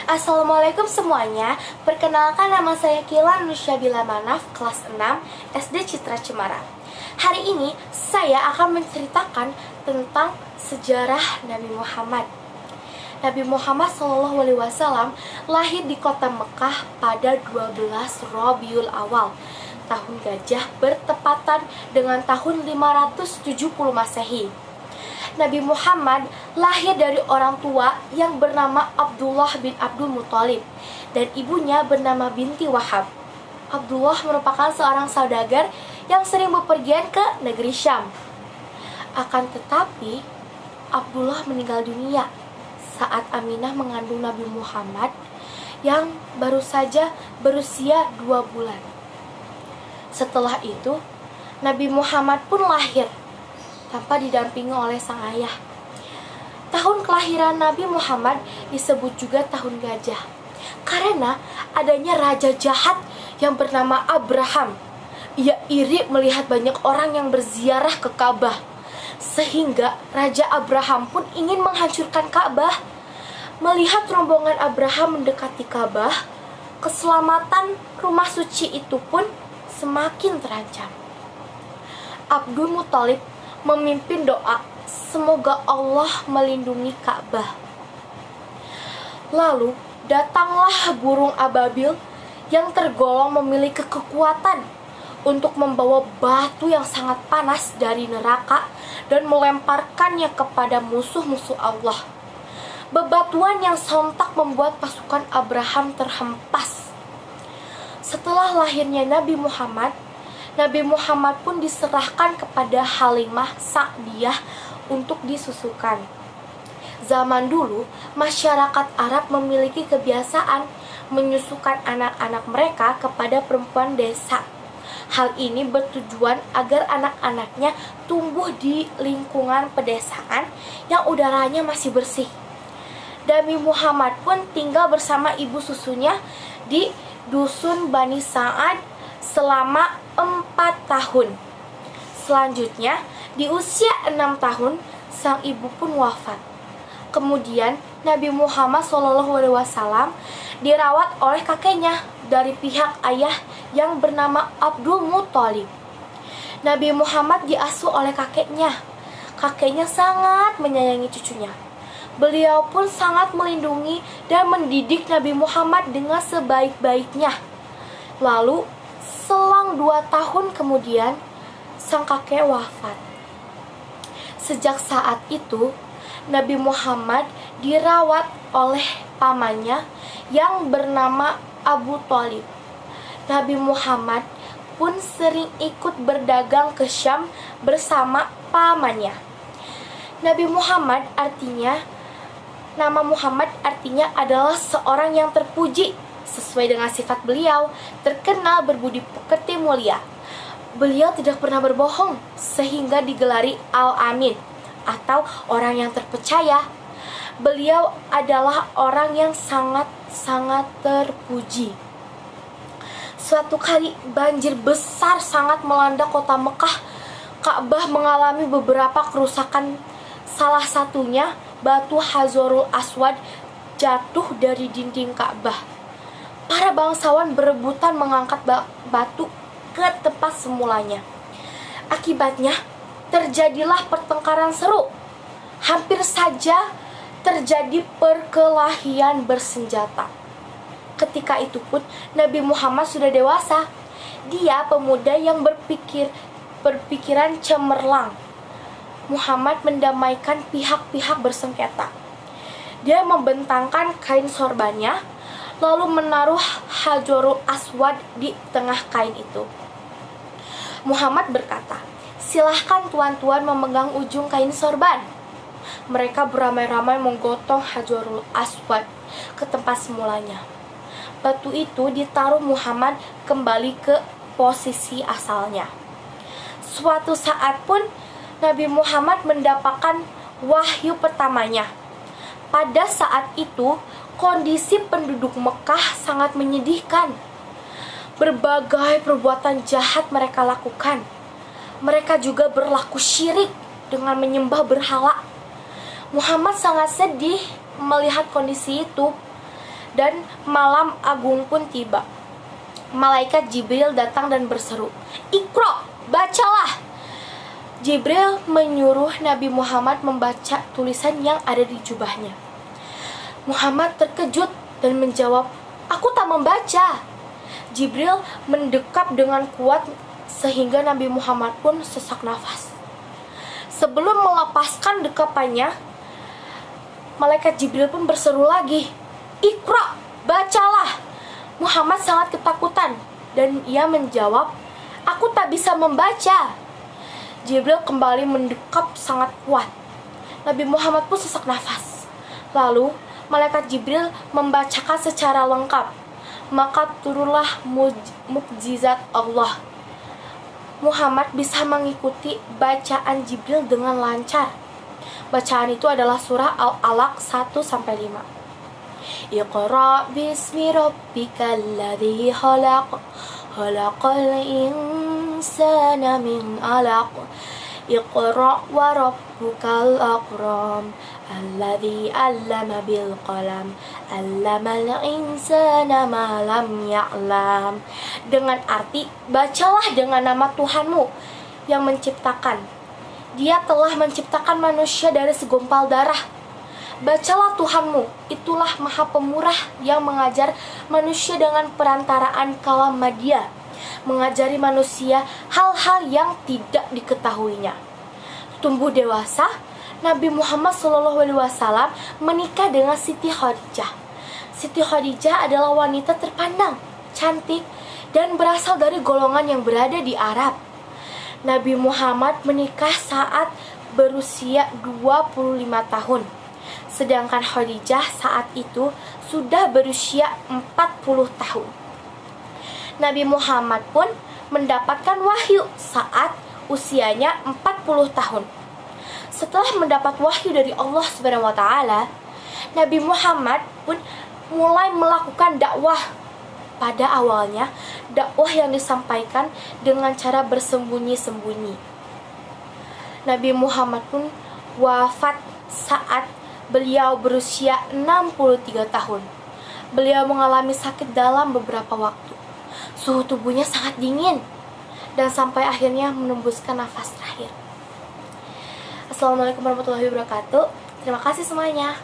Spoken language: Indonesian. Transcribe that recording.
Assalamualaikum semuanya. Perkenalkan, nama saya Kilan Nusyabila Manaf, kelas 6 SD Citra Cemara. Hari ini saya akan menceritakan tentang sejarah Nabi Muhammad. Nabi Muhammad SAW lahir di kota Mekah pada 12 Rabiul Awal tahun Gajah, bertepatan dengan tahun 570 Masehi. Nabi Muhammad lahir dari orang tua yang bernama Abdullah bin Abdul Muthalib dan ibunya bernama binti Wahab. Abdullah merupakan seorang saudagar yang sering bepergian ke negeri Syam. Akan tetapi, Abdullah meninggal dunia saat Aminah mengandung Nabi Muhammad yang baru saja berusia 2 bulan. Setelah itu, Nabi Muhammad pun lahir tanpa didampingi oleh sang ayah. Tahun kelahiran Nabi Muhammad disebut juga tahun gajah karena adanya raja jahat yang bernama Abraham. Ia iri melihat banyak orang yang berziarah ke Ka'bah, sehingga Raja Abraham pun ingin menghancurkan Ka'bah. Melihat rombongan Abraham mendekati Ka'bah, keselamatan rumah suci itu pun semakin terancam. Abdul Muthalib memimpin doa, semoga Allah melindungi Ka'bah. Lalu datanglah burung ababil yang tergolong memiliki kekuatan untuk membawa batu yang sangat panas dari neraka dan melemparkannya kepada musuh-musuh Allah. Bebatuan yang sontak membuat pasukan Abraham terhempas. Setelah lahirnya Nabi Muhammad pun diserahkan kepada Halimah Sa'diyah untuk disusukan. Zaman dulu, masyarakat Arab memiliki kebiasaan menyusukan anak-anak mereka kepada perempuan desa. Hal ini bertujuan agar anak-anaknya tumbuh di lingkungan pedesaan yang udaranya masih bersih. Nabi Muhammad pun tinggal bersama ibu susunya di dusun Bani Sa'ad selama 4 tahun. Selanjutnya, di usia 6 tahun, sang ibu pun wafat. Kemudian, Nabi Muhammad SAW dirawat oleh kakeknya dari pihak ayah yang bernama Abdul Muthalib. Nabi Muhammad diasuh oleh kakeknya. Kakeknya sangat menyayangi cucunya. Beliau pun sangat melindungi dan mendidik Nabi Muhammad dengan sebaik-baiknya. Lalu, selang 2 tahun kemudian, sang kakek wafat. Sejak saat itu, Nabi Muhammad dirawat oleh pamannya yang bernama Abu Thalib. Nabi Muhammad pun sering ikut berdagang ke Syam bersama pamannya. Nama Muhammad artinya adalah seorang yang terpuji. Sesuai dengan sifat beliau, terkenal berbudi pekerti mulia. Beliau tidak pernah berbohong, sehingga digelari Al-Amin atau orang yang terpercaya. Beliau adalah orang yang sangat terpuji. Suatu kali banjir besar sangat melanda kota Mekah. Ka'bah mengalami beberapa kerusakan. Salah satunya, batu Hajarul Aswad jatuh dari dinding Ka'bah. Para bangsawan berebutan mengangkat batu ke tempat semulanya. Akibatnya, terjadilah pertengkaran seru. Hampir saja terjadi perkelahian bersenjata. Ketika itu pun, Nabi Muhammad sudah dewasa. Dia pemuda yang berpikiran cemerlang. Muhammad mendamaikan pihak-pihak bersengketa. Dia membentangkan kain sorbannya, lalu menaruh Hajarul Aswad di tengah kain itu. Muhammad berkata, "Silahkan tuan-tuan memegang ujung kain sorban." Mereka beramai-ramai menggotong Hajarul Aswad ke tempat semulanya. Batu itu ditaruh Muhammad kembali ke posisi asalnya. Suatu saat pun Nabi Muhammad mendapatkan wahyu pertamanya. Pada saat itu, kondisi penduduk Mekah sangat menyedihkan. Berbagai perbuatan jahat mereka lakukan. Mereka juga berlaku syirik dengan menyembah berhala. Muhammad sangat sedih melihat kondisi itu. dan malam agung pun tiba. Malaikat Jibril datang dan berseru, "Iqra, bacalah!" Jibril menyuruh Nabi Muhammad membaca tulisan yang ada di jubahnya. Muhammad terkejut dan menjawab, "Aku tak membaca." Jibril mendekap dengan kuat sehingga Nabi Muhammad pun sesak nafas. Sebelum melepaskan dekapannya, malaikat Jibril pun berseru lagi, "Iqra, bacalah." Muhammad sangat ketakutan dan ia menjawab, "Aku tak bisa membaca." Jibril kembali mendekap sangat kuat. Nabi Muhammad pun sesak nafas. Lalu malaikat Jibril membacakan secara lengkap. Maka turunlah mukjizat Allah. Muhammad bisa mengikuti bacaan Jibril dengan lancar. Bacaan itu adalah surah Al-Alaq 1-5. Iqra bismi rabbikal ladzi khalaq, khalaqal insana min 'alaq. Iqra wa rabbukal akram, alladzi 'allama bil qalam, 'allamal insana ma lam ya'lam. Dengan arti, bacalah dengan nama Tuhanmu yang menciptakan. Dia telah menciptakan manusia dari segumpal darah. Bacalah Tuhanmu, itulah Maha Pemurah yang mengajar manusia dengan perantaraan kalam Madya, mengajari manusia hal-hal yang tidak diketahuinya. Tumbuh dewasa, Nabi Muhammad SAW menikah dengan Siti Khadijah. Siti Khadijah adalah wanita terpandang, cantik, dan berasal dari golongan yang berada di Arab. Nabi Muhammad menikah saat berusia 25 tahun. Sedangkan Khadijah saat itu sudah berusia 40 tahun. Nabi Muhammad pun mendapatkan wahyu saat usianya 40 tahun. Setelah mendapat wahyu dari Allah SWT, Nabi Muhammad pun mulai melakukan dakwah. Pada awalnya, dakwah yang disampaikan dengan cara bersembunyi-sembunyi. Nabi Muhammad pun wafat saat beliau berusia 63 tahun. Beliau mengalami sakit dalam beberapa waktu. Suhu tubuhnya sangat dingin dan sampai akhirnya menembuskan nafas terakhir. Assalamualaikum warahmatullahi wabarakatuh. Terima kasih semuanya.